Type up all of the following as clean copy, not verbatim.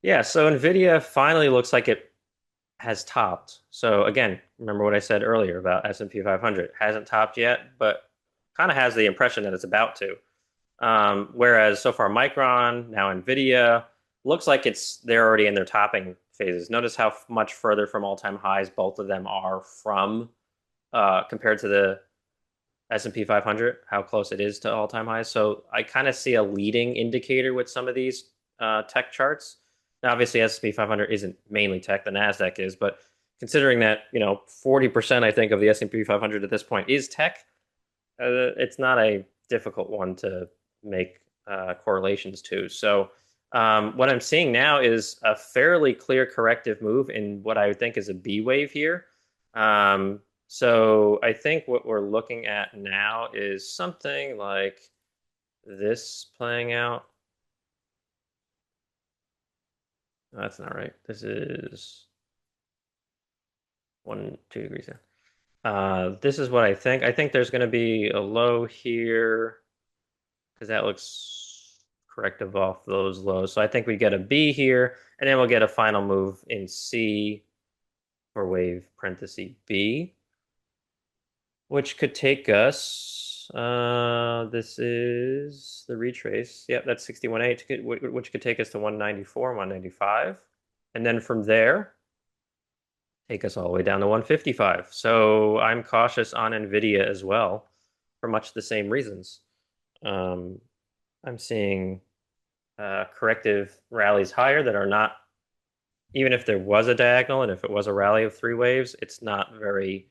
Yeah, so Nvidia finally looks like it has topped. So again, remember what I said earlier about S&P 500. Hasn't topped yet, but kind of has the impression that it's about to. Whereas so far Micron, now Nvidia, looks like they're already in their topping phases. Notice how much further from all-time highs both of them are from compared to the S&P 500, how close it is to all-time highs. So I kind of see a leading indicator with some of these tech charts. Now, obviously, S&P 500 isn't mainly tech; the Nasdaq is. But considering that 40% I think of the S&P 500 at this point is tech, it's not a difficult one to make correlations to. So what I'm seeing now is a fairly clear corrective move in what I would think is a B wave here. So I think what we're looking at now is something like this playing out. No, that's not right. This is 1, 2 degrees in. This is what I think. I think there's going to be a low here because that looks corrective off those lows. So I think we get a B here, and then we'll get a final move in C for wave parenthesis B, which could take us. This is the retrace. Yep, that's 61.8, which could take us to 194, 195. And then from there, take us all the way down to 155. So I'm cautious on Nvidia as well for much the same reasons. Um, I'm seeing corrective rallies higher that are not, even if there was a diagonal and if it was a rally of three waves, it's not very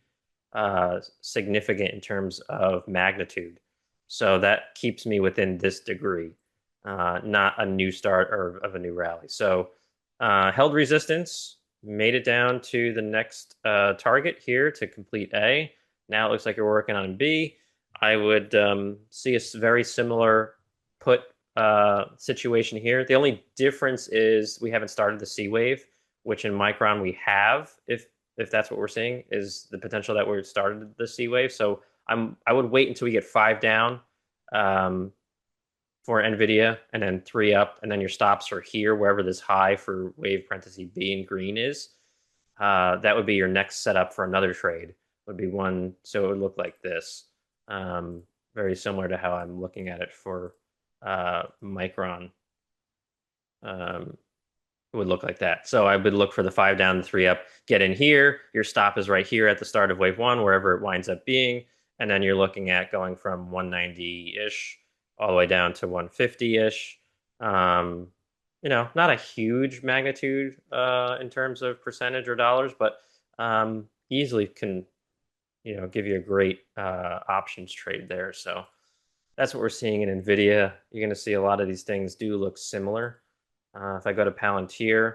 significant in terms of magnitude. So that keeps me within this degree, not a new start or of a new rally. So held resistance, made it down to the next target here to complete A. Now it looks like you're working on B. I would see a very similar put situation here. The only difference is we haven't started the C wave, which in Micron we have. If that's what we're seeing, is the potential that we're started the C wave. So I would wait until we get 5 down um, for Nvidia, and then 3 up, and then your stops are here wherever this high for wave parenthesis B in green is. That would be your next setup for another trade. Would be one, so it would look like this, um, very similar to how I'm looking at it for Micron. Um, it would look like that. So I would look for the 5 down, the 3 up, get in here. Your stop is right here at the start of wave one, wherever it winds up being. And then you're looking at going from 190-ish all the way down to 150-ish. Um, not a huge magnitude in terms of percentage or dollars, but easily can, give you a great options trade there. So that's what we're seeing in Nvidia. You're going to see a lot of these things do look similar. If I go to Palantir,